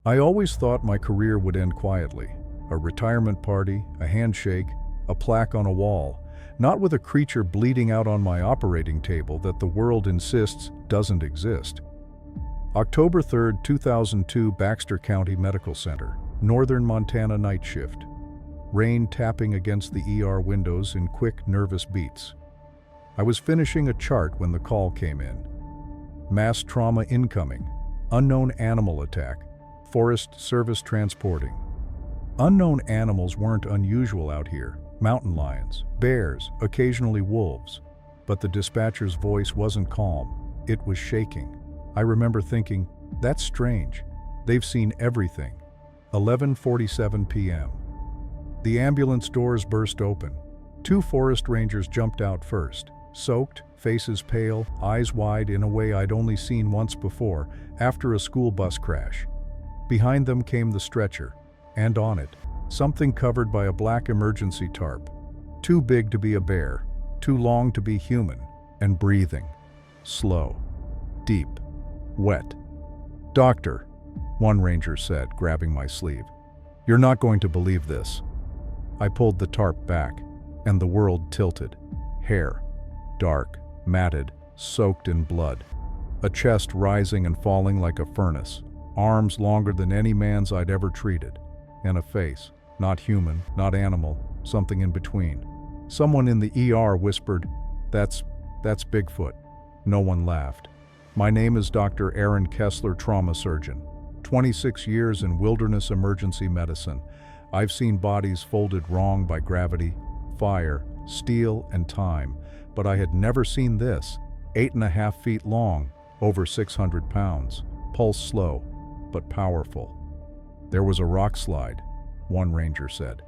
I always thought my career would end quietly. A retirement party, a handshake, a plaque on a wall, not with a creature bleeding out on my operating table that the world insists doesn't exist. October 3, 2002, Baxter County Medical Center, Northern Montana night shift. Rain tapping against the ER windows in quick, nervous beats. I was finishing a chart when the call came in. Mass trauma incoming. Unknown animal attack. Forest Service transporting. Unknown animals weren't unusual out here. Mountain lions, bears, occasionally wolves. But the dispatcher's voice wasn't calm. It was shaking. I remember thinking, that's strange. They've seen everything. 11:47 p.m. The ambulance doors burst open. 2 forest rangers jumped out first, soaked, faces pale, eyes wide in a way I'd only seen once before, after a school bus crash. Behind them came the stretcher, and on it, something covered by a black emergency tarp. Too big to be a bear, too long to be human, and breathing. Slow, deep, wet. "Doctor," one ranger said, grabbing my sleeve, "you're not going to believe this." I pulled the tarp back, and the world tilted. Hair, dark, matted, soaked in blood. A chest rising and falling like a furnace. Arms longer than any man's I'd ever treated. And a face, not human, not animal, something in between. Someone in the ER whispered, That's BigFoot." No one laughed. "My name is Dr. Aaron Kessler, trauma surgeon. 26 years in wilderness emergency medicine. I've seen bodies folded wrong by gravity, fire, steel, and time, but I had never seen this. 8.5 feet long, over 600 pounds, pulse slow, but powerful." "There was a rockslide," one ranger said.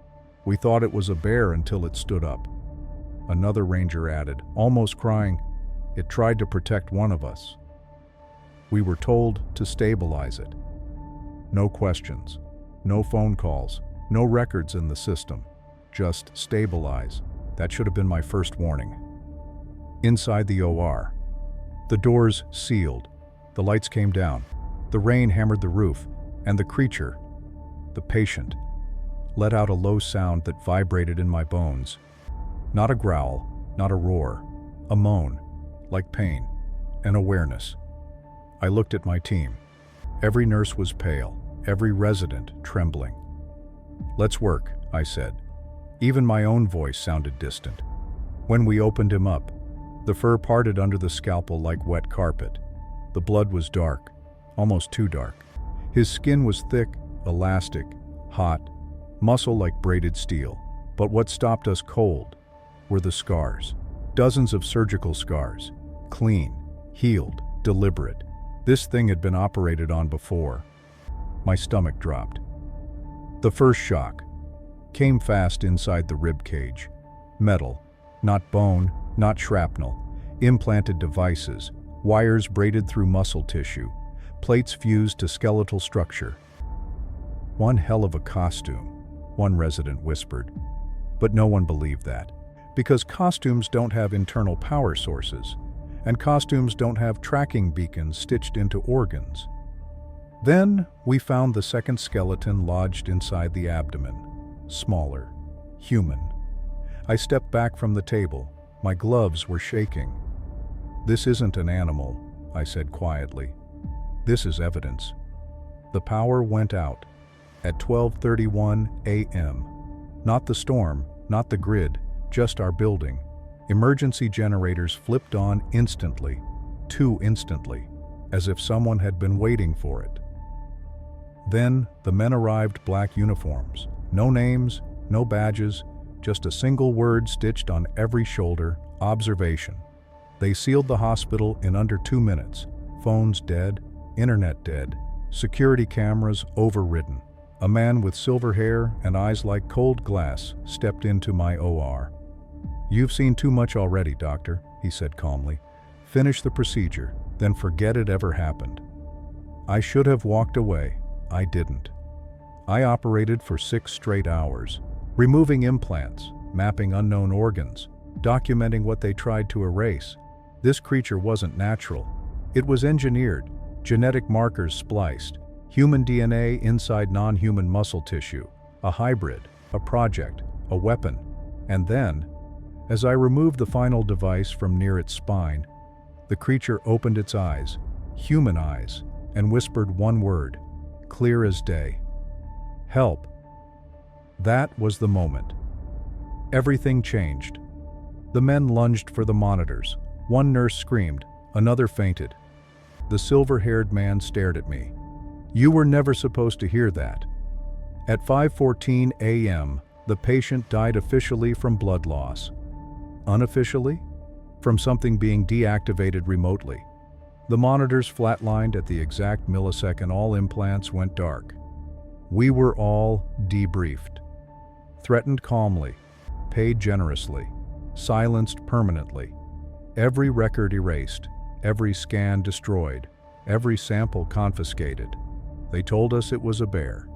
"We thought it was a bear until it stood up." Another ranger added, almost crying, "It tried to protect one of us." We were told to stabilize it. No questions, no phone calls, no records in the system. Just stabilize. That should have been my first warning. Inside the OR. The doors sealed. The lights came down. The rain hammered the roof, and the creature, the patient, let out a low sound that vibrated in my bones. Not a growl, not a roar, a moan, like pain, an awareness. I looked at my team. Every nurse was pale, every resident trembling. "Let's work," I said. Even my own voice sounded distant. When we opened him up, the fur parted under the scalpel like wet carpet. The blood was dark, almost too dark. His skin was thick, elastic, hot, muscle like braided steel. But what stopped us cold were the scars. Dozens of surgical scars, clean, healed, deliberate. This thing had been operated on before. My stomach dropped. The first shock came fast inside the rib cage. Metal, not bone, not shrapnel. Implanted devices, wires braided through muscle tissue, plates fused to skeletal structure. "One hell of a costume," one resident whispered. But no one believed that, because costumes don't have internal power sources, and costumes don't have tracking beacons stitched into organs. Then we found the second skeleton lodged inside the abdomen. Smaller, human. I stepped back from the table. My gloves were shaking. "This isn't an animal," I said quietly. "This is evidence." The power went out at 12:31 a.m. Not the storm, not the grid, just our building. Emergency generators flipped on instantly, too instantly, as if someone had been waiting for it. Then the men arrived, black uniforms. No names, no badges, just a single word stitched on every shoulder: observation. They sealed the hospital in under 2 minutes. Phones dead, internet dead, security cameras overridden. A man with silver hair and eyes like cold glass stepped into my OR. "You've seen too much already, doctor," he said calmly. "Finish the procedure, then forget it ever happened." I should have walked away. I didn't. I operated for 6 straight hours, removing implants, mapping unknown organs, documenting what they tried to erase. This creature wasn't natural. It was engineered, genetic markers spliced, Human DNA inside non-human muscle tissue, a hybrid, a project, a weapon. And then, as I removed the final device from near its spine, the creature opened its eyes, human eyes, and whispered one word, clear as day. Help. That was the moment. Everything changed. The men lunged for the monitors. One nurse screamed, another fainted. The silver-haired man stared at me. You were never supposed to hear that. At 5:14 a.m., the patient died officially from blood loss. Unofficially? From something being deactivated remotely. The monitors flatlined at the exact millisecond all implants went dark. We were all debriefed. Threatened calmly, paid generously, silenced permanently. Every record erased, every scan destroyed, every sample confiscated. They told us it was a bear.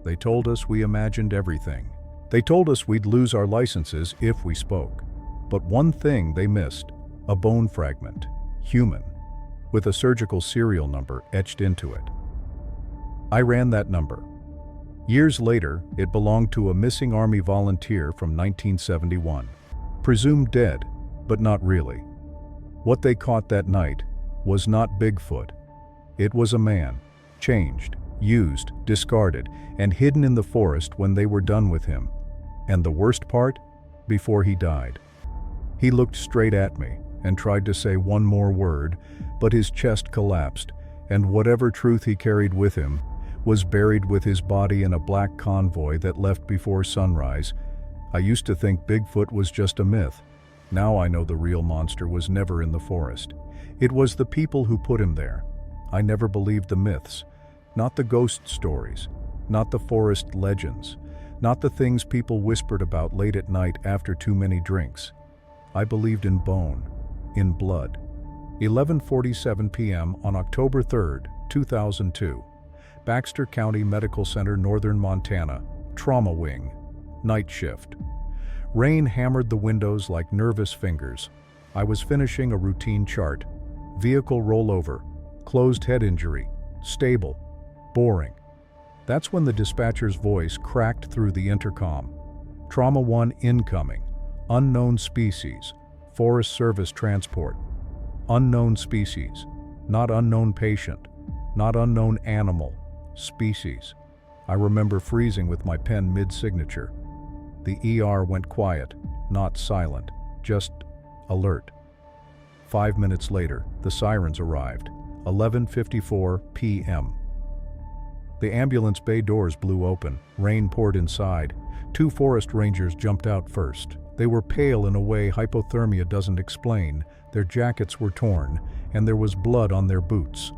They told us we imagined everything. They told us we'd lose our licenses if we spoke. But one thing they missed, a bone fragment, human, with a surgical serial number etched into it. I ran that number. Years later, it belonged to a missing Army volunteer from 1971. Presumed dead, but not really. What they caught that night was not Bigfoot. It was a man, changed, used, discarded, and hidden in the forest when they were done with him. And the worst part? Before he died. He looked straight at me and tried to say one more word, but his chest collapsed, and whatever truth he carried with him was buried with his body in a black convoy that left before sunrise. I used to think Bigfoot was just a myth. Now I know the real monster was never in the forest. It was the people who put him there. I never believed the myths, not the ghost stories, not the forest legends, not the things people whispered about late at night after too many drinks. I believed in bone, in blood. 11:47 p.m. on October 3, 2002. Baxter County Medical Center, Northern Montana, Trauma Wing, night shift. Rain hammered the windows like nervous fingers. I was finishing a routine chart. Vehicle rollover, closed head injury, stable, boring. That's when the dispatcher's voice cracked through the intercom. Trauma 1 incoming. Unknown species. Forest Service transport. Unknown species. Not unknown patient. Not unknown animal. Species. I remember freezing with my pen mid-signature. The ER went quiet, not silent, just alert. 5 minutes later, the sirens arrived. 11:54 p.m. The ambulance bay doors blew open. Rain poured inside. 2 forest rangers jumped out first. They were pale in a way hypothermia doesn't explain. Their jackets were torn, and there was blood on their boots.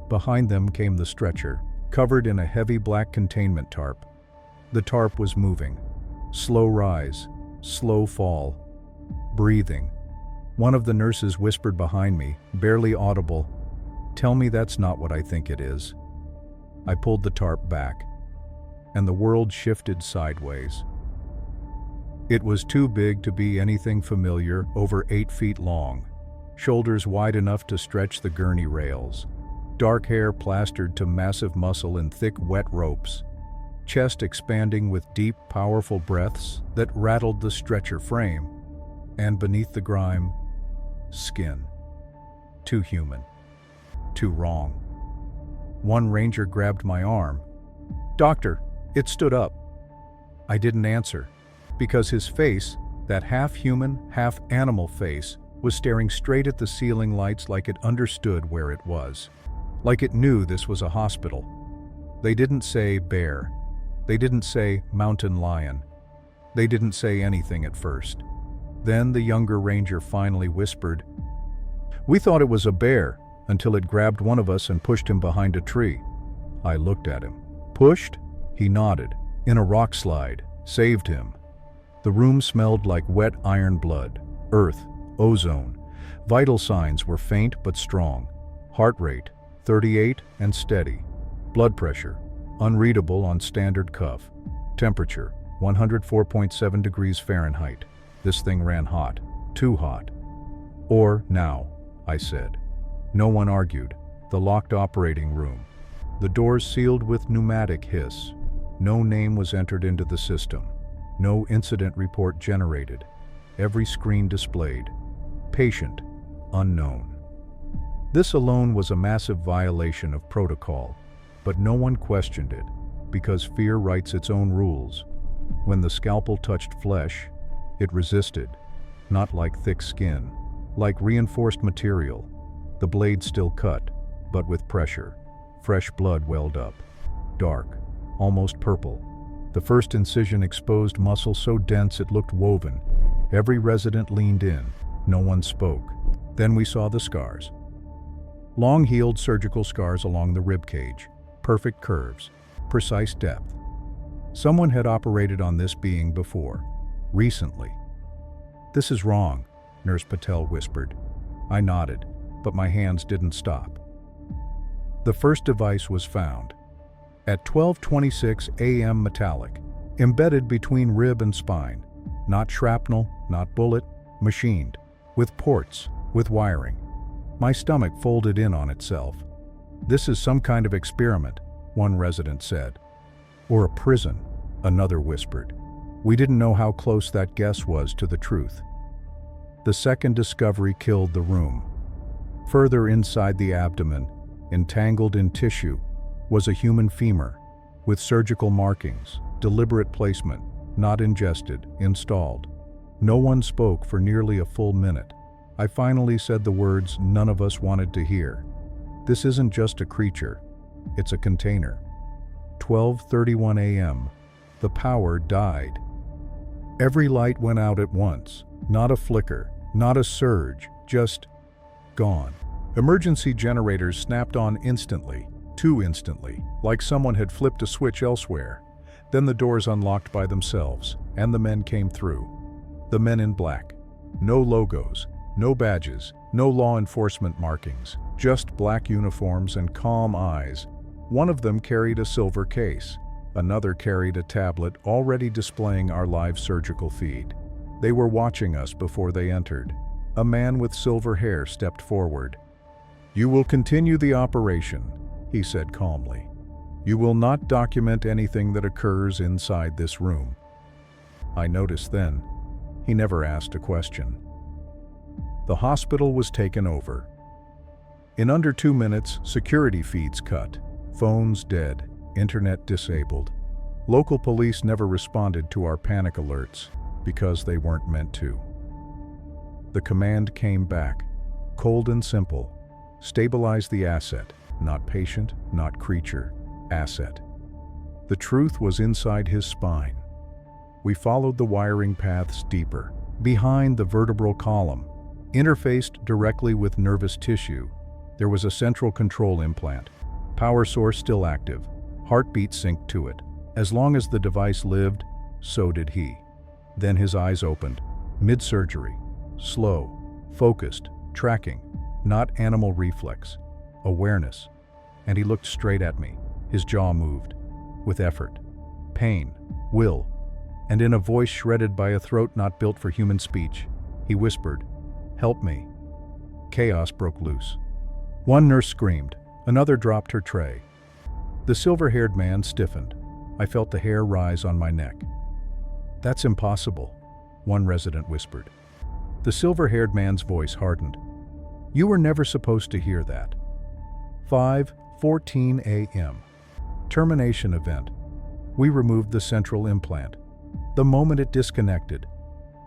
Behind them came the stretcher, covered in a heavy black containment tarp. The tarp was moving. Slow rise, slow fall, breathing. One of the nurses whispered behind me, barely audible, "Tell me that's not what I think it is." I pulled the tarp back, and the world shifted sideways. It was too big to be anything familiar, over 8 feet long, shoulders wide enough to stretch the gurney rails, dark hair plastered to massive muscle in thick, wet ropes, chest expanding with deep, powerful breaths that rattled the stretcher frame, and beneath the grime, skin. Too human. Too wrong. One ranger grabbed my arm. "Doctor!" It stood up. I didn't answer, because his face, that half-human, half-animal face, was staring straight at the ceiling lights like it understood where it was. Like it knew this was a hospital. They didn't say bear. They didn't say mountain lion. They didn't say anything at first. Then the younger ranger finally whispered, "We thought it was a bear," until it grabbed one of us and pushed him behind a tree. I looked at him. "Pushed?" He nodded. "In a rockslide. Saved him." The room smelled like wet iron blood, earth, ozone. Vital signs were faint but strong. Heart rate, 38 and steady. Blood pressure, unreadable on standard cuff. Temperature, 104.7 degrees Fahrenheit. This thing ran hot, too hot. "Or now," I said. No one argued. The locked operating room. The doors sealed with pneumatic hiss. No name was entered into the system. No incident report generated. Every screen displayed. Patient, unknown. This alone was a massive violation of protocol, but no one questioned it, because fear writes its own rules. When the scalpel touched flesh, it resisted, not like thick skin, like reinforced material. The blade still cut, but with pressure. Fresh blood welled up. Dark, almost purple. The first incision exposed muscle so dense it looked woven. Every resident leaned in. No one spoke. Then we saw the scars. Long-healed surgical scars along the rib cage. Perfect curves. Precise depth. Someone had operated on this being before. Recently. "This is wrong," Nurse Patel whispered. I nodded, but my hands didn't stop. The first device was found. At 12:26 a.m. metallic, embedded between rib and spine. Not shrapnel, not bullet, machined. With ports, with wiring. My stomach folded in on itself. "This is some kind of experiment," one resident said. "Or a prison," another whispered. We didn't know how close that guess was to the truth. The second discovery killed the room. Further inside the abdomen, entangled in tissue, was a human femur, with surgical markings, deliberate placement, not ingested, installed. No one spoke for nearly a full minute. I finally said the words none of us wanted to hear. "This isn't just a creature, it's a container." 12:31 a.m. The power died. Every light went out at once. Not a flicker, not a surge, just gone. Emergency generators snapped on instantly, too instantly, like someone had flipped a switch elsewhere. Then the doors unlocked by themselves, and the men came through. The men in black. No logos, no badges, no law enforcement markings, just black uniforms and calm eyes. One of them carried a silver case. Another carried a tablet already displaying our live surgical feed. They were watching us before they entered. A man with silver hair stepped forward. "You will continue the operation," he said calmly. "You will not document anything that occurs inside this room." I noticed then, he never asked a question. The hospital was taken over. In under 2 minutes, security feeds cut, phones dead, internet disabled. Local police never responded to our panic alerts because they weren't meant to. The command came back, cold and simple. Stabilize the asset, not patient, not creature, asset. The truth was inside his spine. We followed the wiring paths deeper, behind the vertebral column. Interfaced directly with nervous tissue, there was a central control implant. Power source still active. Heartbeat synced to it. As long as the device lived, so did he. Then his eyes opened. Mid-surgery. Slow. Focused. Tracking. Not animal reflex. Awareness. And he looked straight at me. His jaw moved. With effort. Pain. Will. And in a voice shredded by a throat not built for human speech, he whispered, "Help me." Chaos broke loose. One nurse screamed. Another dropped her tray. The silver-haired man stiffened. I felt the hair rise on my neck. "That's impossible," one resident whispered. The silver-haired man's voice hardened. "You were never supposed to hear that." 5:14 a.m. Termination event. We removed the central implant. The moment it disconnected,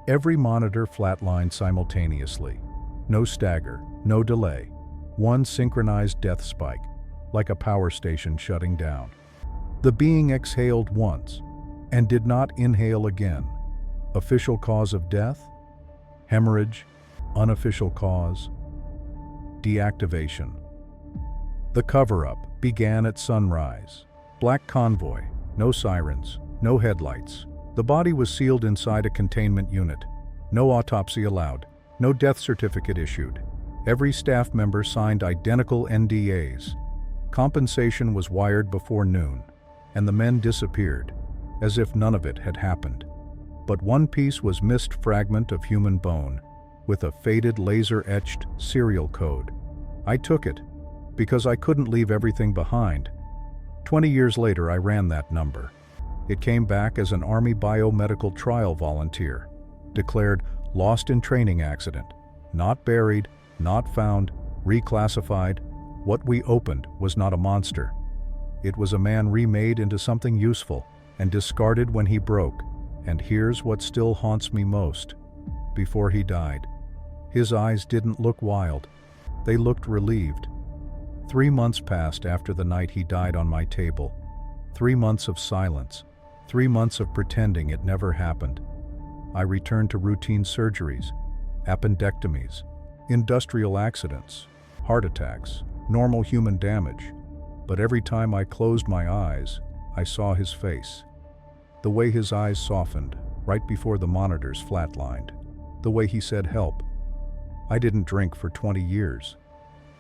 every monitor flatlined simultaneously. No stagger, no delay. One synchronized death spike, like a power station shutting down. The being exhaled once, and did not inhale again. Official cause of death? Hemorrhage. Unofficial cause? Deactivation. The cover-up began at sunrise. Black convoy, no sirens, no headlights. The body was sealed inside a containment unit. No autopsy allowed, no death certificate issued. Every staff member signed identical NDAs. Compensation was wired before noon, and the men disappeared, as if none of it had happened. But one piece was missed fragment of human bone, with a faded laser-etched serial code. I took it, because I couldn't leave everything behind, 20 years later, I ran that number. It came back as an Army biomedical trial volunteer, declared lost in training accident, not buried, not found, reclassified. What we opened was not a monster. It was a man remade into something useful and discarded when he broke. And here's what still haunts me most. Before he died, his eyes didn't look wild. They looked relieved. 3 months passed after the night he died on my table. 3 months of silence. 3 months of pretending it never happened. I returned to routine surgeries, appendectomies, industrial accidents, heart attacks, normal human damage. But every time I closed my eyes, I saw his face. The way his eyes softened right before the monitors flatlined. The way he said help. I didn't drink for 20 years.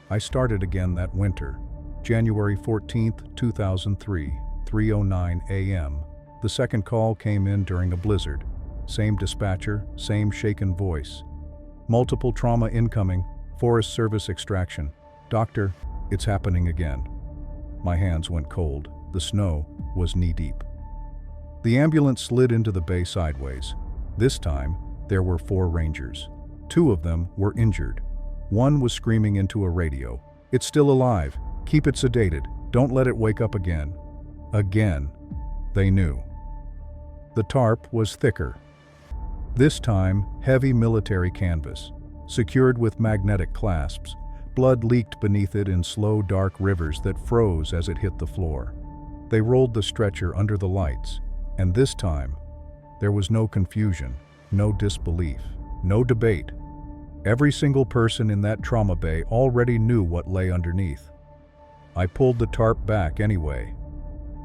I started again that winter, January 14th, 2003, 3:09 a.m. The second call came in during a blizzard. Same dispatcher, same shaken voice. Multiple trauma incoming, Forest Service extraction. Doctor, it's happening again. My hands went cold. The snow was knee-deep. The ambulance slid into the bay sideways. This time, there were 4 Rangers. 2 of them were injured. One was screaming into a radio. It's still alive. Keep it sedated. Don't let it wake up again. Again. They knew. The tarp was thicker. This time, heavy military canvas, secured with magnetic clasps. Blood leaked beneath it in slow, dark rivers that froze as it hit the floor. They rolled the stretcher under the lights, and this time, there was no confusion, no disbelief, no debate. Every single person in that trauma bay already knew what lay underneath. I pulled the tarp back anyway.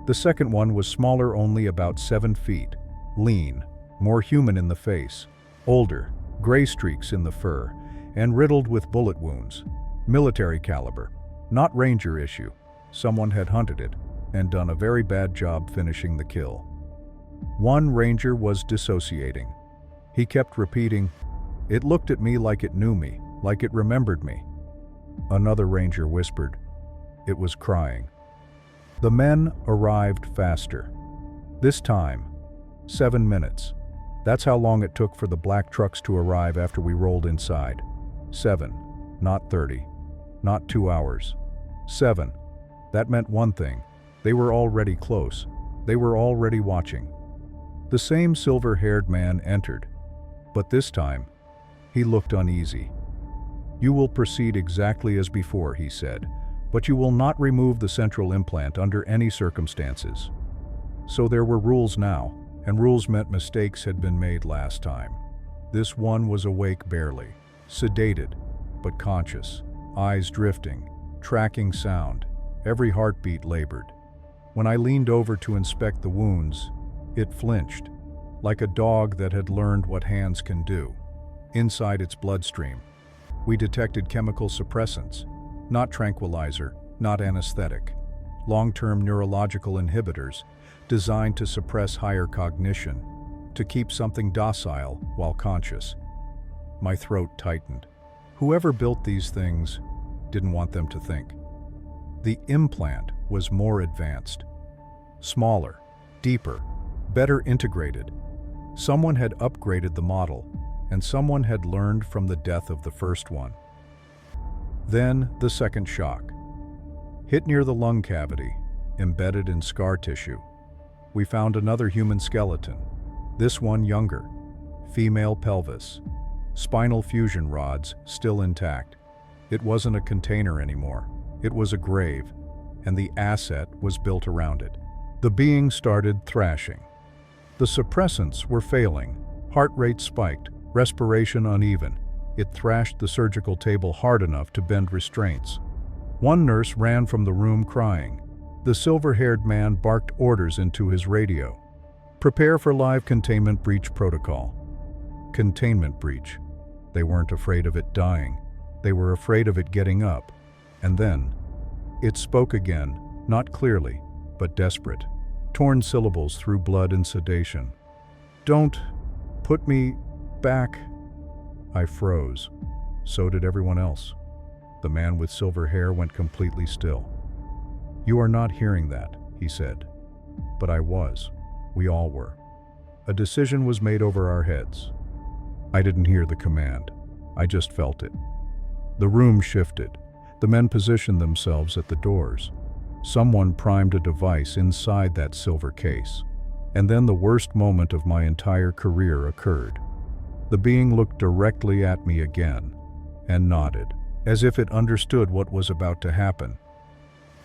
The second one was smaller, only about 7 feet, lean, more human in the face, older, gray streaks in the fur, and riddled with bullet wounds. Military caliber, not Ranger issue. Someone had hunted it and done a very bad job finishing the kill. One Ranger was dissociating. He kept repeating, "It looked at me like it knew me, like it remembered me." Another Ranger whispered, "It was crying." The men arrived faster. This time, 7 minutes. That's how long it took for the black trucks to arrive after we rolled inside. 7, not 30, not 2 hours. 7. That meant one thing. They were already close. They were already watching. The same silver-haired man entered, but this time, he looked uneasy. "You will proceed exactly as before," he said, "but you will not remove the central implant under any circumstances." So there were rules now, and rules meant mistakes had been made last time. This one was awake barely, sedated, but conscious, eyes drifting, tracking sound, every heartbeat labored. When I leaned over to inspect the wounds, it flinched, like a dog that had learned what hands can do. Inside its bloodstream, we detected chemical suppressants, not tranquilizer, not anesthetic, long-term neurological inhibitors designed to suppress higher cognition, to keep something docile while conscious. My throat tightened. Whoever built these things didn't want them to think. The implant was more advanced, smaller, deeper, better integrated. Someone had upgraded the model, and someone had learned from the death of the first one. Then the second shock. Hit near the lung cavity, embedded in scar tissue. We found another human skeleton, this one younger, female pelvis, spinal fusion rods still intact. It wasn't a container anymore. It was a grave, and the asset was built around it. The being started thrashing. The suppressants were failing, heart rate spiked, respiration uneven. It thrashed the surgical table hard enough to bend restraints. One nurse ran from the room crying. The silver-haired man barked orders into his radio. "Prepare for live containment breach protocol." Containment breach. They weren't afraid of it dying. They were afraid of it getting up. And then, it spoke again, not clearly, but desperate. Torn syllables through blood and sedation. "Don't put me back." I froze. So did everyone else. The man with silver hair went completely still. "You are not hearing that," he said. But I was. We all were. A decision was made over our heads. I didn't hear the command. I just felt it. The room shifted. The men positioned themselves at the doors. Someone primed a device inside that silver case. And then the worst moment of my entire career occurred. The being looked directly at me again and nodded, as if it understood what was about to happen.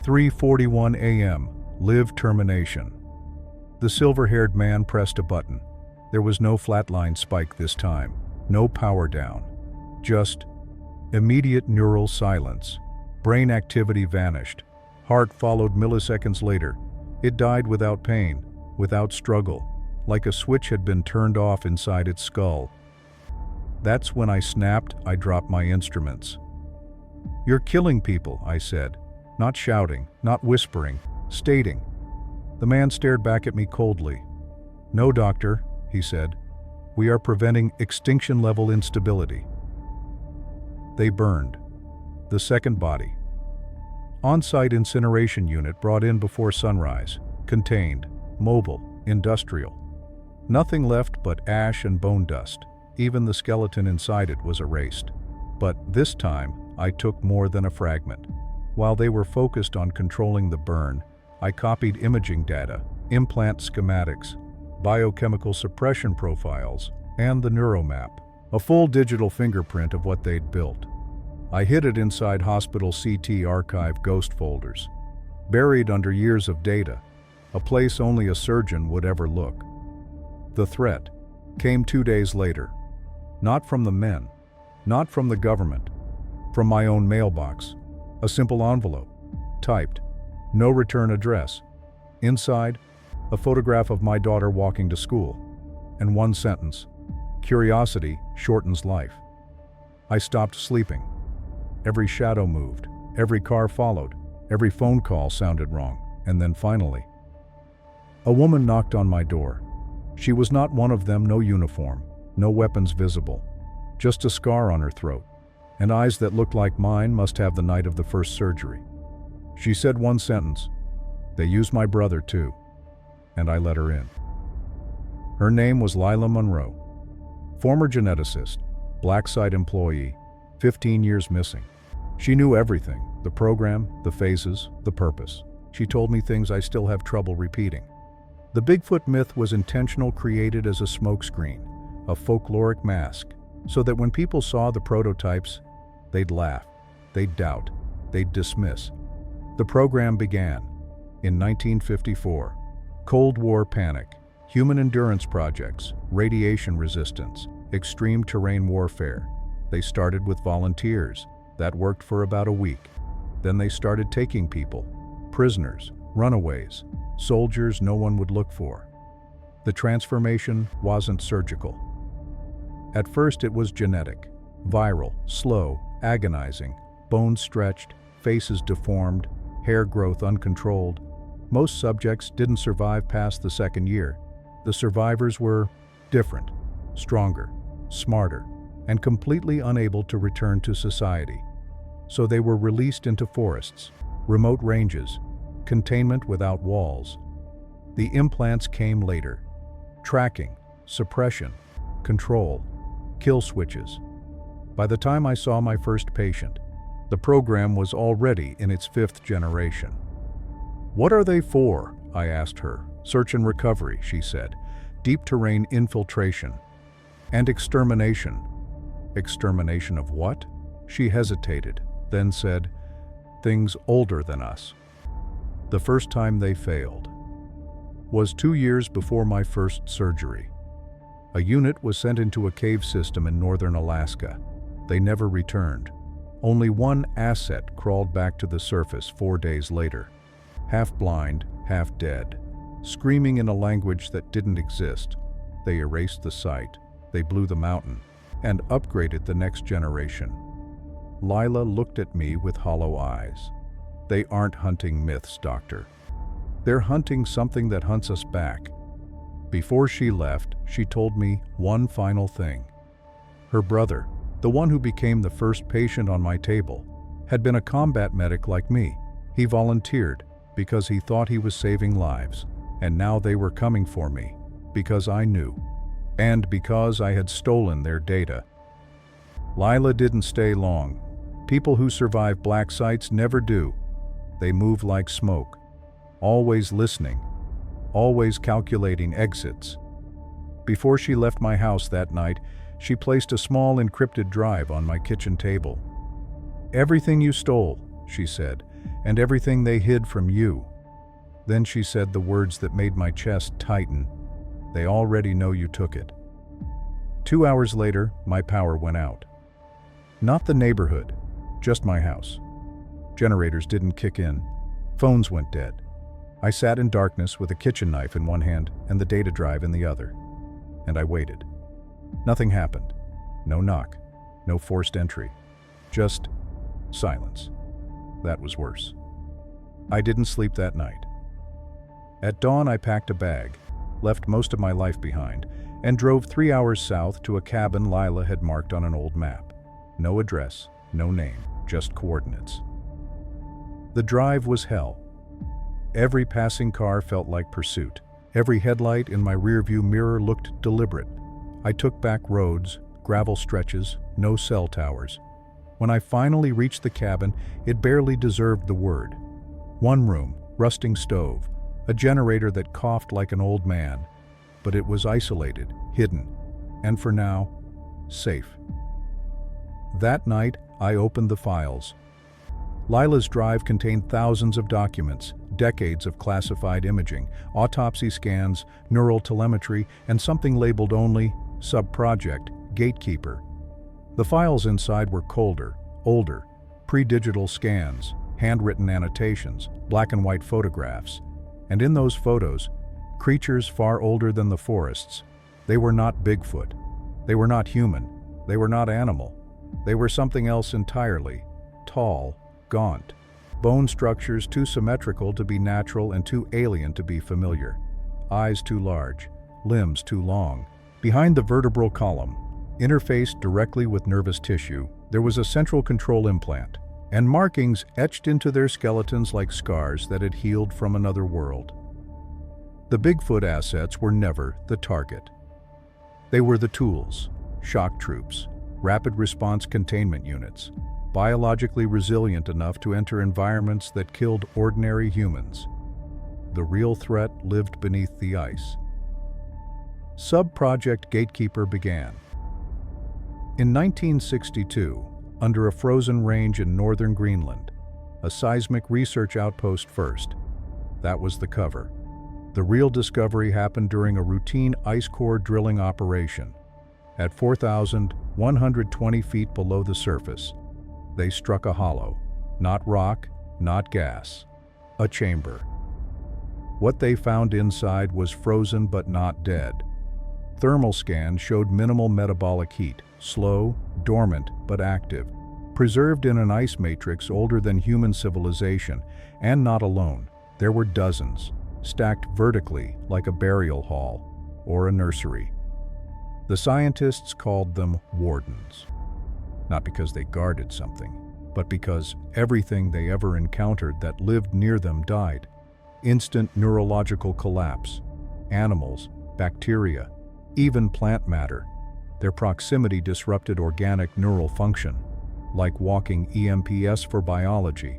3:41 a.m. Live termination. The silver-haired man pressed a button. There was no flatline spike this time, no power down. Just immediate neural silence. Brain activity vanished. Heart followed milliseconds later. It died without pain, without struggle, like a switch had been turned off inside its skull. That's when I snapped. I dropped my instruments. "You're killing people," I said, not shouting, not whispering, stating. The man stared back at me coldly. "No, doctor," he said. "We are preventing extinction-level instability." They burned. The second body. On-site incineration unit brought in before sunrise. Contained. Mobile. Industrial. Nothing left but ash and bone dust. Even the skeleton inside it was erased. But this time, I took more than a fragment. While they were focused on controlling the burn, I copied imaging data, implant schematics, biochemical suppression profiles, and the neuromap, a full digital fingerprint of what they'd built. I hid it inside hospital CT archive ghost folders, buried under years of data, a place only a surgeon would ever look. The threat came 2 days later. Not from the men, not from the government, from my own mailbox. A simple envelope, typed, no return address. Inside, a photograph of my daughter walking to school, and one sentence, "Curiosity shortens life." I stopped sleeping. Every shadow moved, every car followed, every phone call sounded wrong, and then finally, a woman knocked on my door. She was not one of them, no uniform, no weapons visible, just a scar on her throat, and eyes that looked like mine must have the night of the first surgery. She said one sentence, "They used my brother too," and I let her in. Her name was Lila Monroe, former geneticist, black site employee, 15 years missing. She knew everything, the program, the phases, the purpose. She told me things I still have trouble repeating. The Bigfoot myth was intentional, created as a smokescreen, a folkloric mask, so that when people saw the prototypes, they'd laugh, they'd doubt, they'd dismiss. The program began in 1954. Cold War panic, human endurance projects, radiation resistance, extreme terrain warfare. They started with volunteers. That worked for about a week. Then they started taking people, prisoners, runaways, soldiers no one would look for. The transformation wasn't surgical. At first it was genetic, viral, slow, agonizing, bones stretched, faces deformed, hair growth uncontrolled. Most subjects didn't survive past the second year. The survivors were different, stronger, smarter, and completely unable to return to society. So they were released into forests, remote ranges, containment without walls. The implants came later. Tracking, suppression, control, kill switches. By the time I saw my first patient, the program was already in its 5th generation. "What are they for?" I asked her. "Search and recovery," she said. "Deep terrain infiltration. And extermination." "Extermination of what?" She hesitated, then said, "Things older than us." The first time they failed was 2 years before my first surgery. A unit was sent into a cave system in northern Alaska. They never returned. Only one asset crawled back to the surface 4 days later, half blind, half dead, screaming in a language that didn't exist. They erased the site, they blew the mountain, and upgraded the next generation. Lila looked at me with hollow eyes. "They aren't hunting myths, doctor. They're hunting something that hunts us back." Before she left, she told me one final thing. Her brother, the one who became the first patient on my table, had been a combat medic like me. He volunteered. because he thought he was saving lives, and now they were coming for me, because I knew, and because I had stolen their data. Lila didn't stay long. People who survive black sites never do. They move like smoke, always listening, always calculating exits. Before she left my house that night, she placed a small encrypted drive on my kitchen table. "Everything you stole," she said, "and everything they hid from you." Then she said the words that made my chest tighten. "They already know you took it." 2 hours later, my power went out. Not the neighborhood, just my house. Generators didn't kick in. Phones went dead. I sat in darkness with a kitchen knife in one hand and the data drive in the other. And I waited. Nothing happened. No knock. No forced entry. Just silence. That was worse. I didn't sleep that night. At dawn, I packed a bag, left most of my life behind, and drove 3 hours south to a cabin Lila had marked on an old map. No address, no name, just coordinates. The drive was hell. Every passing car felt like pursuit. Every headlight in my rearview mirror looked deliberate. I took back roads, gravel stretches, no cell towers. When I finally reached the cabin, it barely deserved the word. One room, rusting stove, a generator that coughed like an old man. But it was isolated, hidden, and for now, safe. That night, I opened the files. Lila's drive contained thousands of documents, decades of classified imaging, autopsy scans, neural telemetry, and something labeled only Subproject Gatekeeper. The files inside were colder, older, pre-digital scans, handwritten annotations, black and white photographs. And in those photos, creatures far older than the forests. They were not BigFoot. They were not human. They were not animal. They were something else entirely. Tall, gaunt. Bone structures too symmetrical to be natural and too alien to be familiar. Eyes too large. Limbs too long. Behind the vertebral column, interfaced directly with nervous tissue, there was a central control implant, and markings etched into their skeletons like scars that had healed from another world. The BigFoot assets were never the target. They were the tools, shock troops, rapid response containment units, biologically resilient enough to enter environments that killed ordinary humans. The real threat lived beneath the ice. Subproject Gatekeeper began. In 1962, under a frozen range in northern Greenland, a seismic research outpost first. That was the cover. The real discovery happened during a routine ice core drilling operation. At 4,120 feet below the surface, they struck a hollow. Not rock, not gas. A chamber. What they found inside was frozen but not dead. Thermal scans showed minimal metabolic heat, slow, dormant, but active, preserved in an ice matrix older than human civilization, and not alone. There were dozens, stacked vertically like a burial hall or a nursery. The scientists called them wardens, not because they guarded something, but because everything they ever encountered that lived near them died. Instant neurological collapse. Animals, bacteria, even plant matter. Their proximity disrupted organic neural function, like walking EMPs for biology.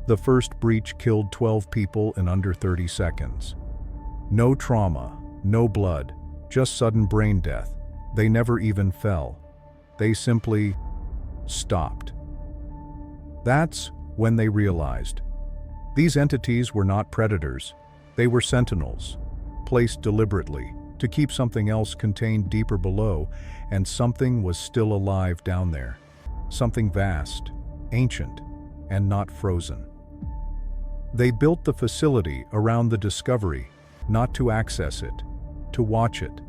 The first breach killed 12 people in under 30 seconds. No trauma, no blood, just sudden brain death. They never even fell. They simply stopped. That's when they realized. These entities were not predators. They were sentinels, placed deliberately to keep something else contained deeper below, and something was still alive down there. Something vast, ancient, and not frozen. They built the facility around the discovery, not to access it, to watch it.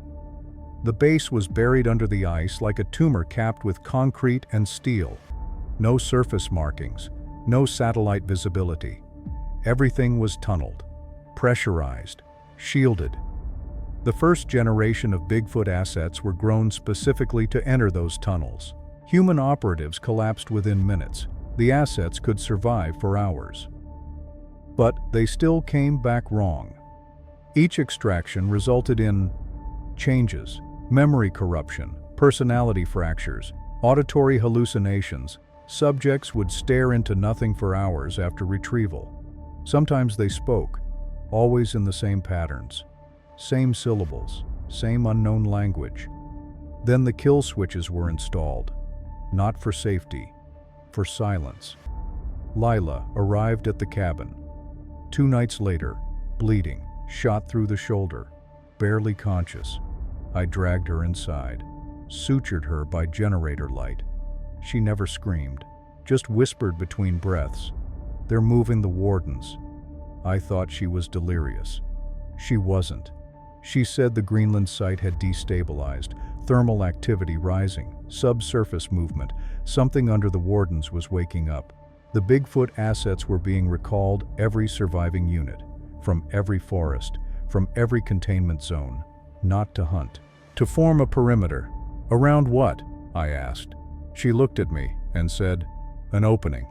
The base was buried under the ice like a tumor capped with concrete and steel. No surface markings, no satellite visibility. Everything was tunneled, pressurized, shielded. The first generation of BigFoot assets were grown specifically to enter those tunnels. Human operatives collapsed within minutes. The assets could survive for hours. But they still came back wrong. Each extraction resulted in changes, memory corruption, personality fractures, auditory hallucinations. Subjects would stare into nothing for hours after retrieval. Sometimes they spoke, always in the same patterns, same syllables, same unknown language. Then the kill switches were installed, not for safety, for silence. Lila arrived at the cabin. 2 nights later, bleeding, shot through the shoulder, barely conscious. I dragged her inside, sutured her by generator light. She never screamed, just whispered between breaths, "They're moving the wardens." I thought she was delirious. She wasn't. She said the Greenland site had destabilized, thermal activity rising, subsurface movement, something under the wardens was waking up. The BigFoot assets were being recalled, every surviving unit, from every forest, from every containment zone, not to hunt, to form a perimeter. Around what? I asked. She looked at me and said, "An opening."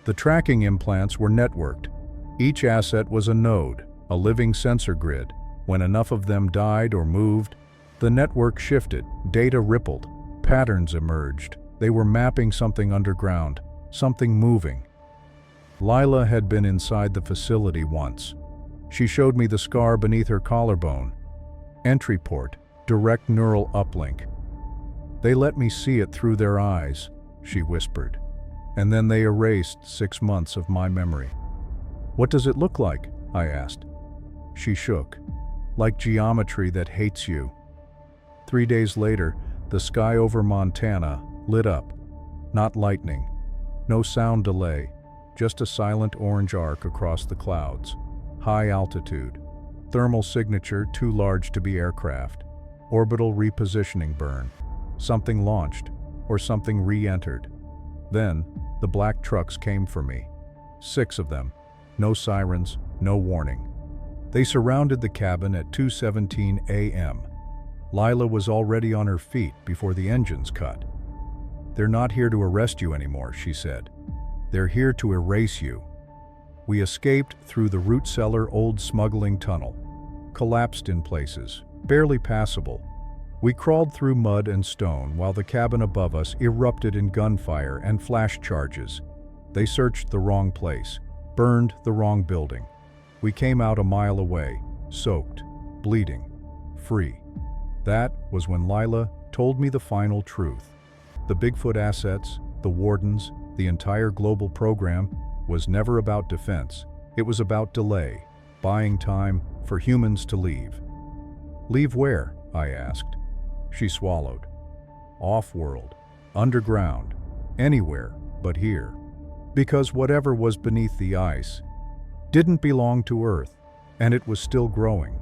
The tracking implants were networked. Each asset was a node, a living sensor grid. When enough of them died or moved, the network shifted, data rippled, patterns emerged. They were mapping something underground, something moving. Lila had been inside the facility once. She showed me the scar beneath her collarbone. Entry port, direct neural uplink. "They let me see it through their eyes," she whispered. "And then they erased 6 months of my memory." "What does it look like?" I asked. She shook. "Like geometry that hates you." 3 days later, the sky over Montana lit up. Not lightning, no sound delay, just a silent orange arc across the clouds. High altitude. Thermal signature too large to be aircraft. Orbital repositioning burn. Something launched, or something re-entered. Then, the black trucks came for me. 6 of them. No sirens, no warning. They surrounded the cabin at 2:17 a.m. Lila was already on her feet before the engines cut. "They're not here to arrest you anymore," she said. "They're here to erase you." We escaped through the root cellar old smuggling tunnel. Collapsed in places, barely passable. We crawled through mud and stone while the cabin above us erupted in gunfire and flash charges. They searched the wrong place, burned the wrong building. We came out a mile away, soaked, bleeding, free. That was when Lila told me the final truth. The BigFoot assets, the wardens, the entire global program was never about defense. It was about delay, buying time for humans to leave. "Leave where?" I asked. She swallowed. "Off-world, underground, anywhere but here." Because whatever was beneath the ice didn't belong to Earth, and it was still growing.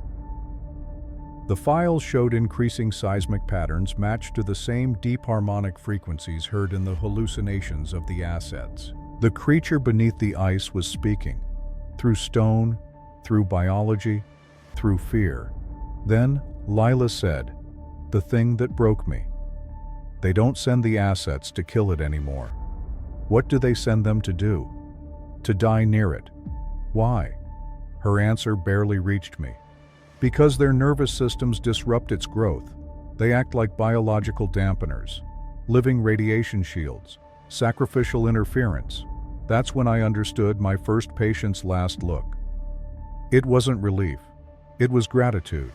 The files showed increasing seismic patterns matched to the same deep harmonic frequencies heard in the hallucinations of the assets. The creature beneath the ice was speaking, through stone, through biology, through fear. Then Lila said, "The thing that broke me. They don't send the assets to kill it anymore. What do they send them to do? To die near it. Why?" Her answer barely reached me. "Because their nervous systems disrupt its growth. They act like biological dampeners, living radiation shields, sacrificial interference." That's when I understood my first patient's last look. It wasn't relief. It was gratitude.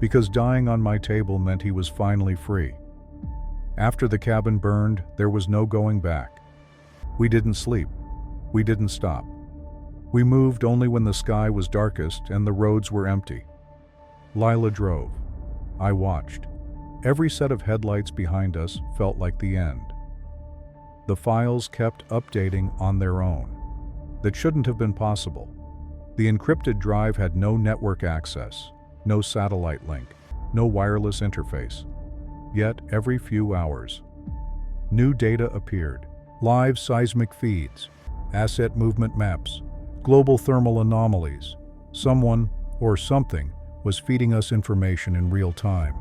Because dying on my table meant he was finally free. After the cabin burned, there was no going back. We didn't sleep. We didn't stop. We moved only when the sky was darkest and the roads were empty. Lila drove. I watched. Every set of headlights behind us felt like the end. The files kept updating on their own. That shouldn't have been possible. The encrypted drive had no network access, no satellite link, no wireless interface. Yet every few hours, new data appeared. Live seismic feeds, asset movement maps, global thermal anomalies. Someone, or something, was feeding us information in real time.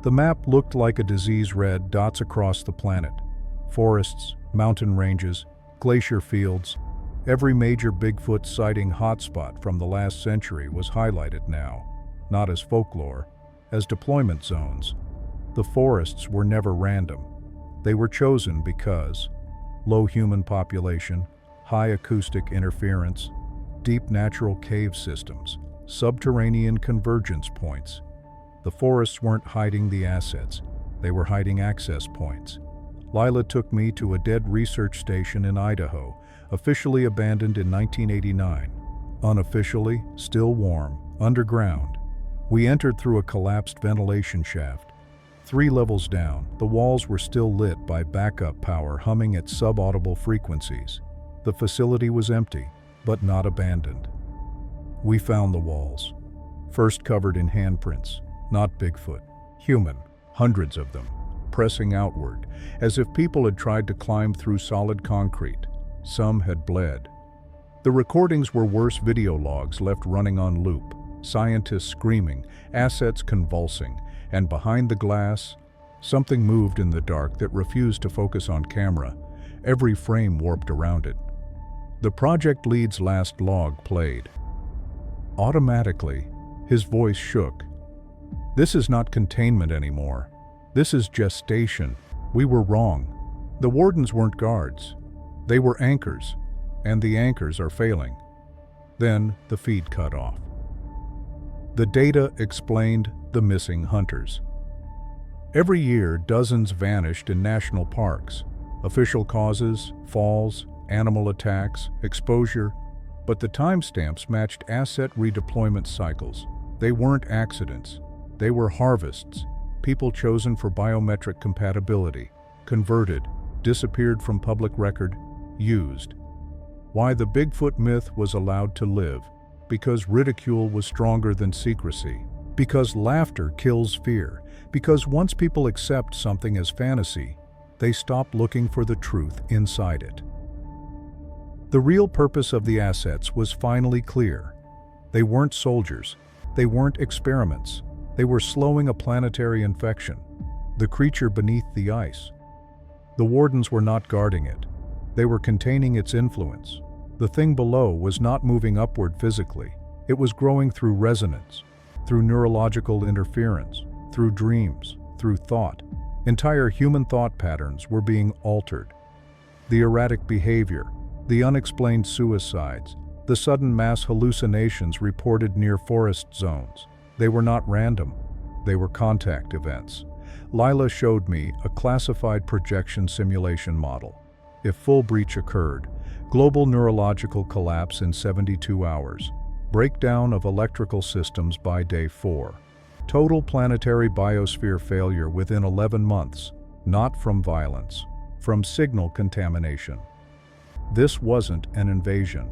The map looked like a disease-red dots across the planet. Forests, mountain ranges, glacier fields, Every major Bigfoot sighting hotspot from the last century was highlighted now, not as folklore, as deployment zones. The forests were never random. They were chosen because low human population, high acoustic interference, deep natural cave systems, subterranean convergence points. The forests weren't hiding the assets, they were hiding access points. Lila took me to a dead research station in Idaho, officially abandoned in 1989. Unofficially, still warm, underground. We entered through a collapsed ventilation shaft. 3 levels down, the walls were still lit by backup power humming at subaudible frequencies. The facility was empty, but not abandoned. We found the walls, first covered in handprints, not Bigfoot, human, hundreds of them, pressing outward, as if people had tried to climb through solid concrete. Some had bled. The recordings were worse video logs left running on loop, scientists screaming, assets convulsing, and behind the glass, something moved in the dark that refused to focus on camera, every frame warped around it. The project lead's last log played. Automatically, his voice shook. "This is not containment anymore. This is gestation. We were wrong. The wardens weren't guards. They were anchors, and the anchors are failing." Then the feed cut off. The data explained the missing hunters. Every year, dozens vanished in national parks. Official causes, falls, animal attacks, exposure, but the timestamps matched asset redeployment cycles. They weren't accidents. They were harvests, people chosen for biometric compatibility, converted, disappeared from public record, used. Why the Bigfoot myth was allowed to live? Because ridicule was stronger than secrecy. Because laughter kills fear. Because once people accept something as fantasy, they stop looking for the truth inside it. The real purpose of the assets was finally clear. They weren't soldiers. They weren't experiments. They were slowing a planetary infection, the creature beneath the ice. The wardens were not guarding it. They were containing its influence. The thing below was not moving upward physically. It was growing through resonance, through neurological interference, through dreams, through thought. Entire human thought patterns were being altered. The erratic behavior, the unexplained suicides, the sudden mass hallucinations reported near forest zones. They were not random. They were contact events. Lila showed me a classified projection simulation model. If full breach occurred, global neurological collapse in 72 hours, breakdown of electrical systems by day 4, total planetary biosphere failure within 11 months, not from violence, from signal contamination. This wasn't an invasion.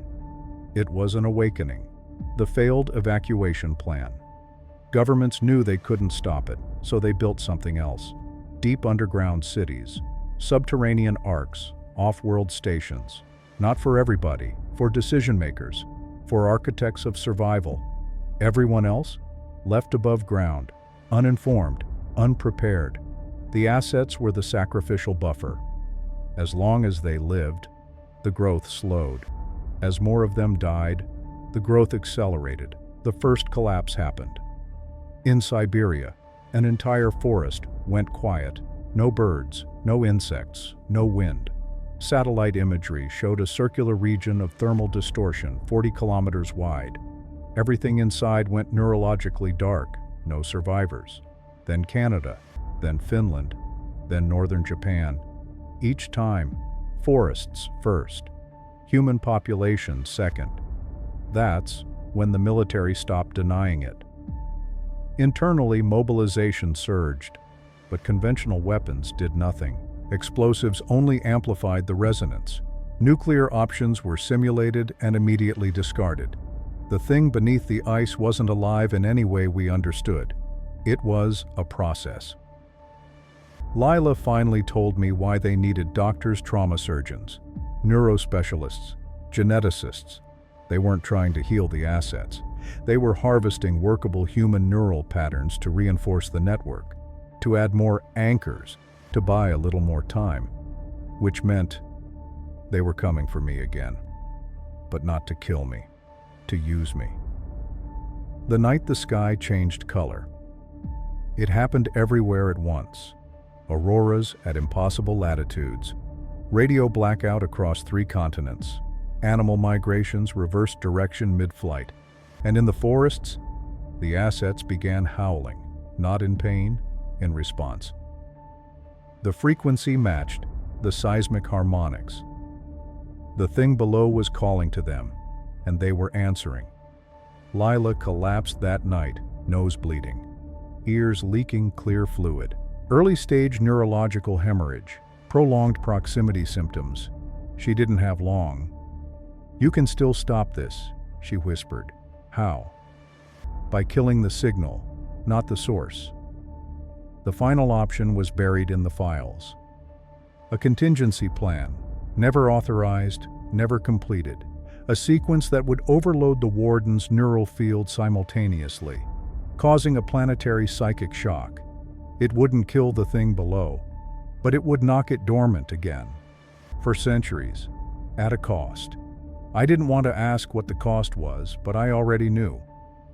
It was an awakening. The failed evacuation plan. Governments knew they couldn't stop it, so they built something else. Deep underground cities, subterranean arcs, off-world stations. Not for everybody, for decision-makers, for architects of survival. Everyone else? Left above ground, uninformed, unprepared. The assets were the sacrificial buffer. As long as they lived, the growth slowed. As more of them died, the growth accelerated. The first collapse happened. In Siberia, an entire forest went quiet. No birds, no insects, no wind. Satellite imagery showed a circular region of thermal distortion 40 kilometers wide. Everything inside went neurologically dark, no survivors. Then Canada, then Finland, then northern Japan. Each time, forests first, human population second. That's when the military stopped denying it. Internally, mobilization surged, but conventional weapons did nothing. Explosives only amplified the resonance. Nuclear options were simulated and immediately discarded. The thing beneath the ice wasn't alive in any way we understood. It was a process. Lila finally told me why they needed doctors, trauma surgeons, neurospecialists, geneticists. They weren't trying to heal the assets. They were harvesting workable human neural patterns to reinforce the network, to add more anchors, to buy a little more time, which meant they were coming for me again. but not to kill me, to use me. The night the sky changed color. It happened everywhere at once. Auroras at impossible latitudes, radio blackout across 3 continents, animal migrations reversed direction mid-flight, and in the forests, the assets began howling, not in pain, in response. The frequency matched the seismic harmonics. The thing below was calling to them, and they were answering. Lila collapsed that night, nose bleeding, ears leaking clear fluid, early-stage neurological hemorrhage, prolonged proximity symptoms. She didn't have long. "You can still stop this," she whispered. "How?" "By killing the signal, not the source." The final option was buried in the files. A contingency plan, never authorized, never completed. A sequence that would overload the warden's neural field simultaneously, causing a planetary psychic shock. It wouldn't kill the thing below, but it would knock it dormant again. For centuries, at a cost. I didn't want to ask what the cost was, but I already knew.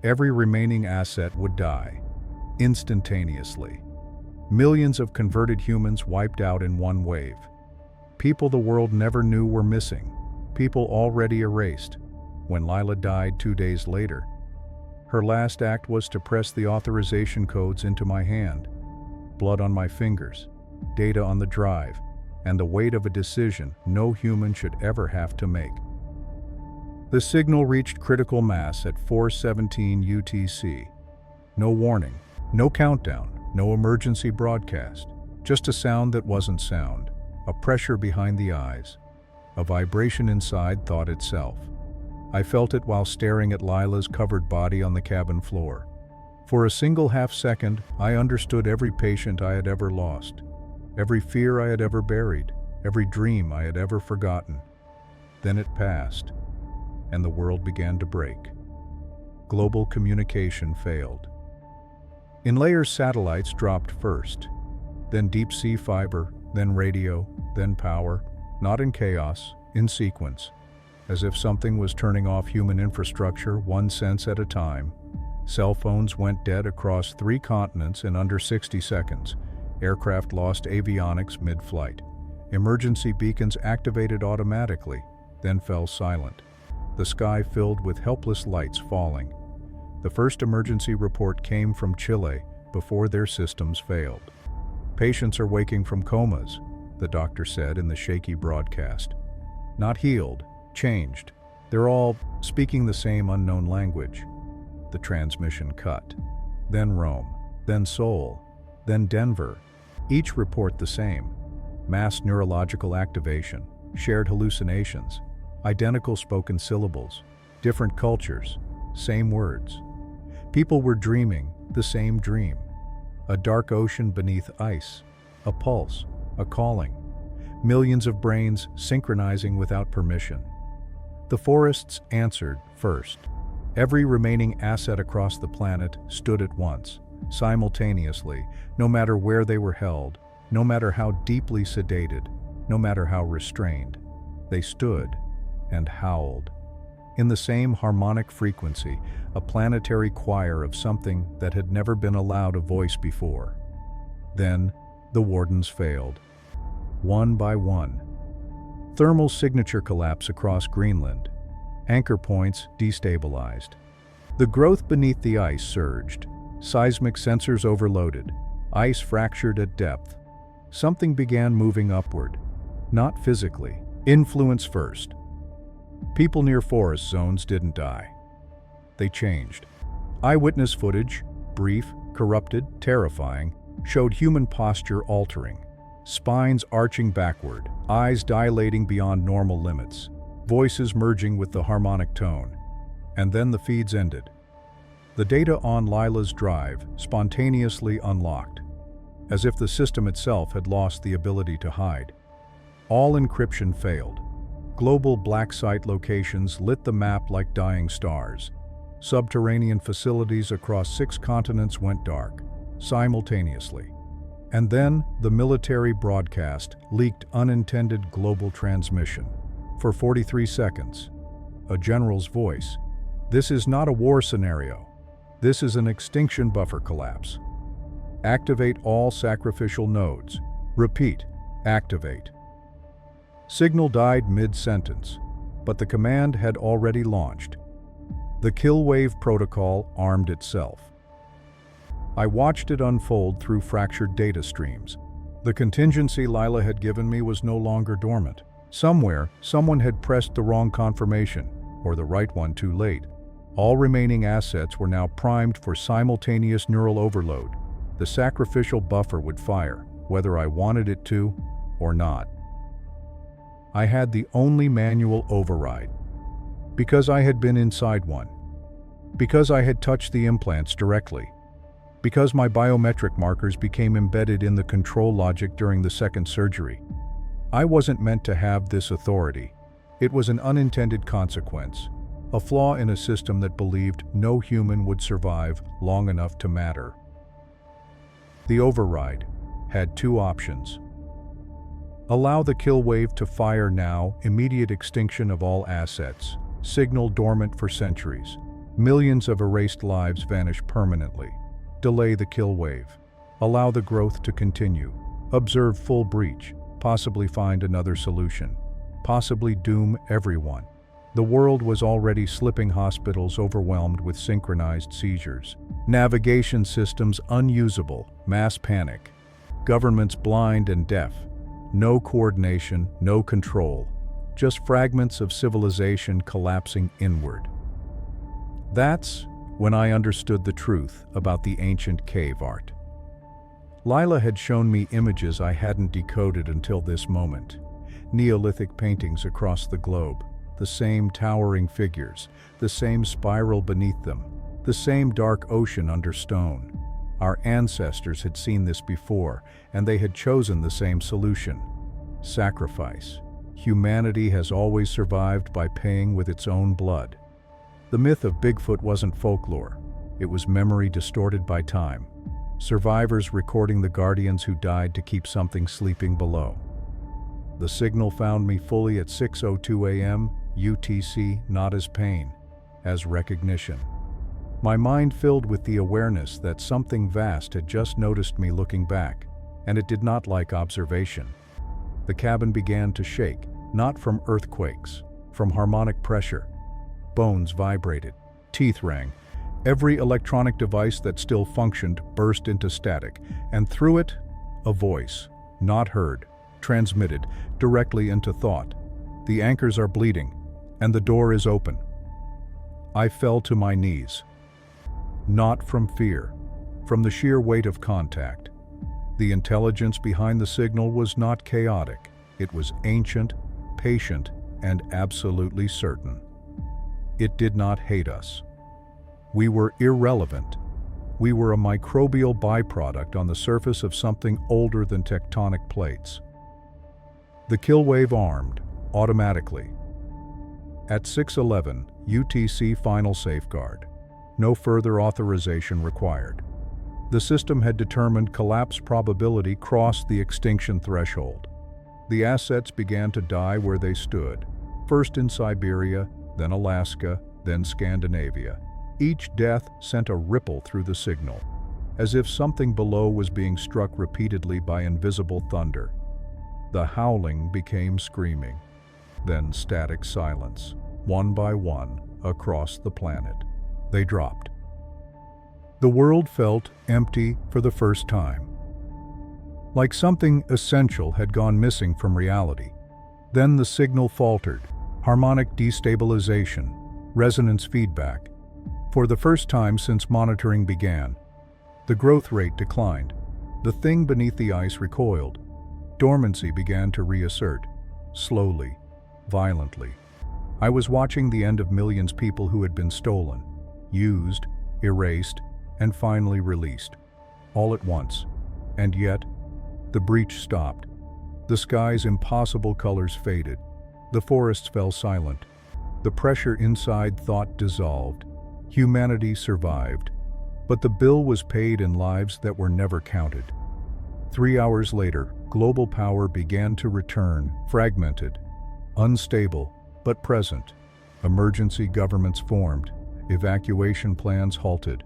Every remaining asset would die, instantaneously. Millions of converted humans wiped out in one wave. People the world never knew were missing. People already erased. When Lila died 2 days later, her last act was to press the authorization codes into my hand. Blood on my fingers, data on the drive, and the weight of a decision no human should ever have to make. The signal reached critical mass at 4:17 UTC. No warning, no countdown, no emergency broadcast, just a sound that wasn't sound, a pressure behind the eyes, a vibration inside thought itself. I felt it while staring at Lila's covered body on the cabin floor. For a single half-second, I understood every patient I had ever lost, every fear I had ever buried, every dream I had ever forgotten. Then it passed, and the world began to break. Global communication failed. In layers, satellites dropped first, then deep-sea fiber, then radio, then power, not in chaos, in sequence. As if something was turning off human infrastructure one sense at a time. Cell phones went dead across 3 continents in under 60 seconds. Aircraft lost avionics mid-flight. Emergency beacons activated automatically, then fell silent. The sky filled with helpless lights falling. The first emergency report came from Chile before their systems failed. "Patients are waking from comas," the doctor said in the shaky broadcast. "Not healed, changed. They're all speaking the same unknown language." The transmission cut. Then Rome, then Seoul, then Denver. Each report the same. Mass neurological activation, shared hallucinations, identical spoken syllables, different cultures, same words. People were dreaming the same dream. A dark ocean beneath ice, a pulse, a calling. Millions of brains synchronizing without permission. The forests answered first. Every remaining asset across the planet stood at once, simultaneously, no matter where they were held, no matter how deeply sedated, no matter how restrained. They stood and howled. In the same harmonic frequency, a planetary choir of something that had never been allowed a voice before. Then, the wardens failed. One by one. Thermal signature collapse across Greenland. Anchor points destabilized. The growth beneath the ice surged. Seismic sensors overloaded. Ice fractured at depth. Something began moving upward. Not physically. Influence first. People near forest zones didn't die. They changed. Eyewitness footage, brief, corrupted, terrifying, showed human posture altering. Spines arching backward, eyes dilating beyond normal limits, voices merging with the harmonic tone. And then the feeds ended. The data on Lila's drive spontaneously unlocked, as if the system itself had lost the ability to hide. All encryption failed. Global black site locations lit the map like dying stars. Subterranean facilities across 6 continents went dark, simultaneously. And then, the military broadcast leaked unintended global transmission. For 43 seconds, a general's voice. "This is not a war scenario. This is an extinction buffer collapse. Activate all sacrificial nodes. Repeat, activate." Signal died mid-sentence, but the command had already launched. The kill wave protocol armed itself. I watched it unfold through fractured data streams. The contingency Lila had given me was no longer dormant. Somewhere, someone had pressed the wrong confirmation, or the right one too late. All remaining assets were now primed for simultaneous neural overload. The sacrificial buffer would fire, whether I wanted it to or not. I had the only manual override. Because I had been inside one. Because I had touched the implants directly. Because my biometric markers became embedded in the control logic during the second surgery. I wasn't meant to have this authority. It was an unintended consequence, a flaw in a system that believed no human would survive long enough to matter. The override had two options. Allow the kill wave to fire now, immediate extinction of all assets, signal dormant for centuries. Millions of erased lives vanish permanently. Delay the kill wave. Allow the growth to continue. Observe full breach. Possibly find another solution. Possibly doom everyone. The world was already slipping, hospitals overwhelmed with synchronized seizures. Navigation systems unusable, mass panic. Governments blind and deaf. No coordination, no control. Just fragments of civilization collapsing inward. That's when I understood the truth about the ancient cave art. Lila had shown me images I hadn't decoded until this moment. Neolithic paintings across the globe, the same towering figures, the same spiral beneath them, the same dark ocean under stone. Our ancestors had seen this before, and they had chosen the same solution: sacrifice. Humanity has always survived by paying with its own blood. The myth of BigFoot wasn't folklore. It was memory distorted by time. Survivors recording the guardians who died to keep something sleeping below. The signal found me fully at 6:02 a.m. UTC, not as pain, as recognition. My mind filled with the awareness that something vast had just noticed me looking back, and it did not like observation. The cabin began to shake, not from earthquakes, from harmonic pressure. Bones vibrated, teeth rang. Every electronic device that still functioned burst into static, and through it, a voice, not heard, transmitted directly into thought. The anchors are bleeding, and the door is open. I fell to my knees. Not from fear, from the sheer weight of contact. The intelligence behind the signal was not chaotic. It was ancient, patient, and absolutely certain. It did not hate us. We were irrelevant. We were a microbial byproduct on the surface of something older than tectonic plates. The kill wave armed, automatically. At 6:11, UTC final safeguard. No further authorization required. The system had determined collapse probability crossed the extinction threshold. The assets began to die where they stood, first in Siberia, then Alaska, then Scandinavia. Each death sent a ripple through the signal, as if something below was being struck repeatedly by invisible thunder. The howling became screaming, then static silence, one by one, across the planet. They dropped. The world felt empty for the first time. Like something essential had gone missing from reality. Then the signal faltered, harmonic destabilization, resonance feedback. For the first time since monitoring began, the growth rate declined. The thing beneath the ice recoiled. Dormancy began to reassert, slowly, violently. I was watching the end of millions of people who had been stolen, used, erased, and finally released, all at once. And yet, the breach stopped. The sky's impossible colors faded. The forests fell silent. The pressure inside thought dissolved. Humanity survived. But the bill was paid in lives that were never counted. 3 hours later, global power began to return, fragmented, unstable, but present. Emergency governments formed, evacuation plans halted,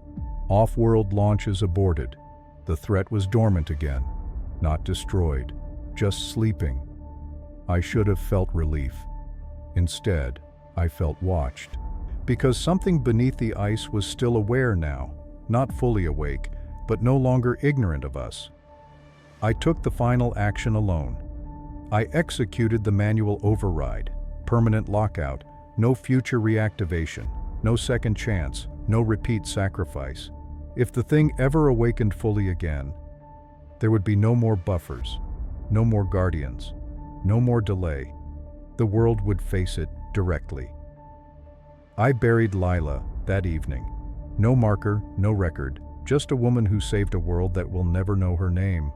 off-world launches aborted. The threat was dormant again, not destroyed, just sleeping. I should have felt relief. Instead, I felt watched, because something beneath the ice was still aware now, not fully awake, but no longer ignorant of us. I took the final action alone. I executed the manual override, permanent lockout, no future reactivation, no second chance, no repeat sacrifice. If the thing ever awakened fully again, there would be no more buffers, no more guardians, no more delay. The world would face it directly. I buried Lila that evening. No marker, no record, just a woman who saved a world that will never know her name.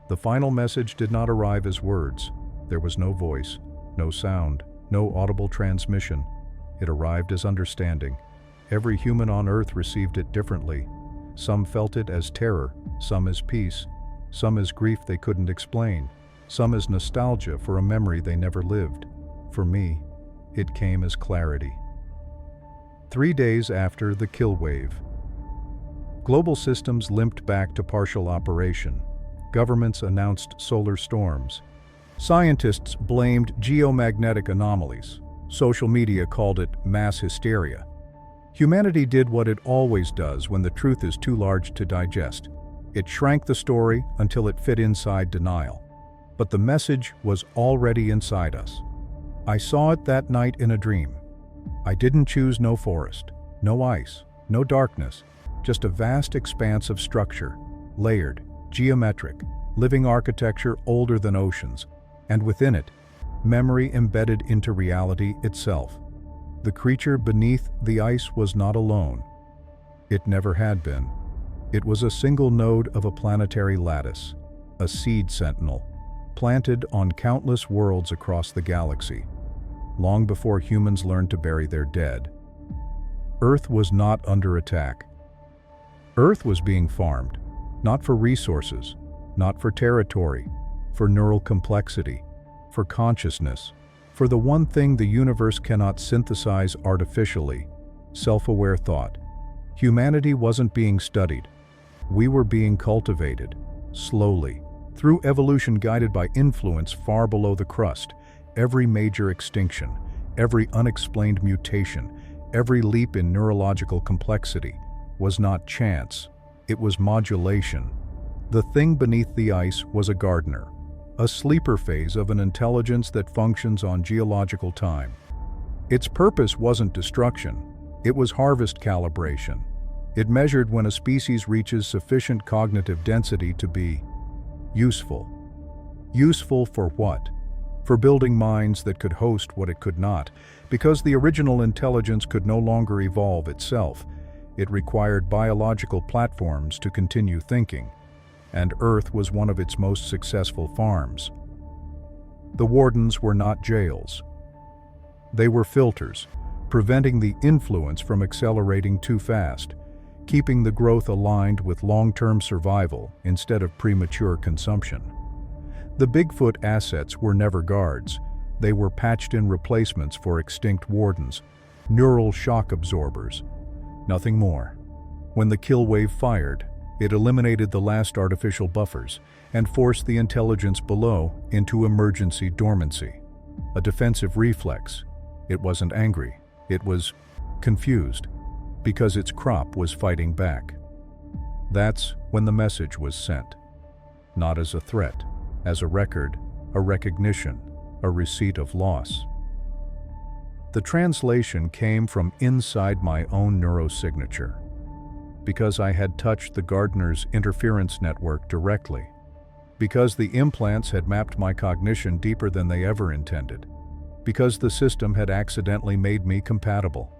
The final message did not arrive as words. There was no voice, no sound, no audible transmission. It arrived as understanding. Every human on Earth received it differently. Some felt it as terror, some as peace, some as grief they couldn't explain, some as nostalgia for a memory they never lived. For me, it came as clarity. 3 days after the kill wave, global systems limped back to partial operation. Governments announced solar storms. Scientists blamed geomagnetic anomalies. Social media called it mass hysteria. Humanity did what it always does when the truth is too large to digest. It shrank the story until it fit inside denial. But the message was already inside us. I saw it that night in a dream. I didn't choose no forest, no ice, no darkness, just a vast expanse of structure, layered, geometric, living architecture older than oceans, and within it, memory embedded into reality itself. The creature beneath the ice was not alone. It never had been. It was a single node of a planetary lattice, a seed sentinel, planted on countless worlds across the galaxy, long before humans learned to bury their dead. Earth was not under attack. Earth was being farmed, not for resources, not for territory, for neural complexity, for consciousness, for the one thing the universe cannot synthesize artificially, self-aware thought. Humanity wasn't being studied. We were being cultivated, slowly, through evolution guided by influence far below the crust. Every major extinction, every unexplained mutation, every leap in neurological complexity was not chance, it was modulation. The thing beneath the ice was a gardener, a sleeper phase of an intelligence that functions on geological time. Its purpose wasn't destruction, it was harvest calibration. It measured when a species reaches sufficient cognitive density to be useful. Useful for what? For building minds that could host what it could not. Because the original intelligence could no longer evolve itself, it required biological platforms to continue thinking, and Earth was one of its most successful farms. The wardens were not jails. They were filters, preventing the influence from accelerating too fast, keeping the growth aligned with long-term survival instead of premature consumption. The BigFoot assets were never guards. They were patched-in replacements for extinct wardens, neural shock absorbers, nothing more. When the kill wave fired, it eliminated the last artificial buffers and forced the intelligence below into emergency dormancy. A defensive reflex. It wasn't angry. It was confused, because its crop was fighting back. That's when the message was sent. Not as a threat, as a record, a recognition, a receipt of loss. The translation came from inside my own neurosignature, because I had touched the gardener's interference network directly, because the implants had mapped my cognition deeper than they ever intended, because the system had accidentally made me compatible.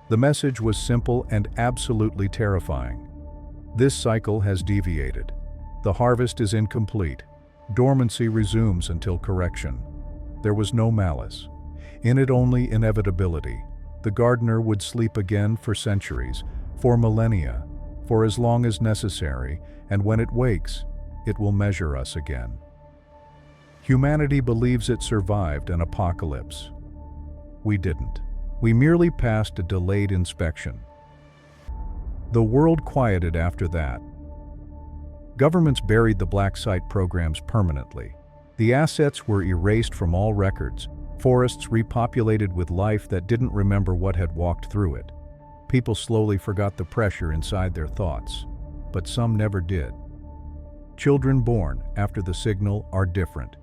The message was simple and absolutely terrifying. This cycle has deviated. The harvest is incomplete. Dormancy resumes until correction. There was no malice. In it only inevitability. The gardener would sleep again for centuries, for millennia, for as long as necessary, and when it wakes, it will measure us again. Humanity believes it survived an apocalypse. We didn't. We merely passed a delayed inspection. The world quieted after that. Governments buried the black site programs permanently. The assets were erased from all records, forests repopulated with life that didn't remember what had walked through it. People slowly forgot the pressure inside their thoughts, but some never did. Children born after the signal are different.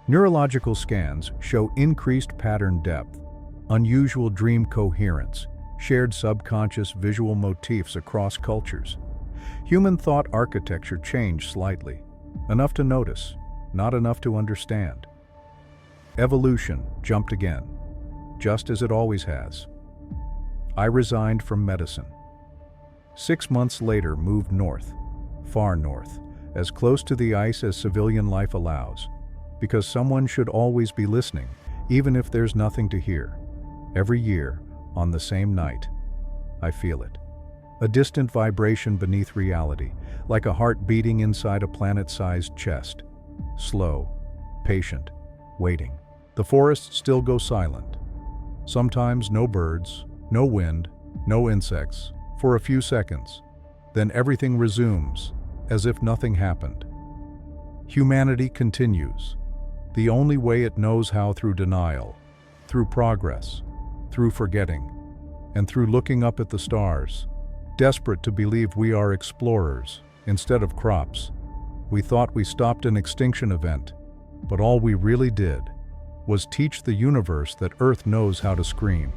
Neurological scans show increased pattern depth, unusual dream coherence, shared subconscious visual motifs across cultures. Human thought architecture changed slightly, enough to notice, not enough to understand. Evolution jumped again, just as it always has. I resigned from medicine. 6 months later, moved north, far north, as close to the ice as civilian life allows, because someone should always be listening, even if there's nothing to hear. Every year, on the same night, I feel it. A distant vibration beneath reality, like a heart beating inside a planet-sized chest. Slow, patient, waiting. The forests still go silent. Sometimes no birds, no wind, no insects, for a few seconds. Then everything resumes, as if nothing happened. Humanity continues. The only way it knows how: through denial, through progress, through forgetting, and through looking up at the stars, desperate to believe we are explorers instead of crops. We thought we stopped an extinction event, but all we really did was teach the universe that Earth knows how to scream.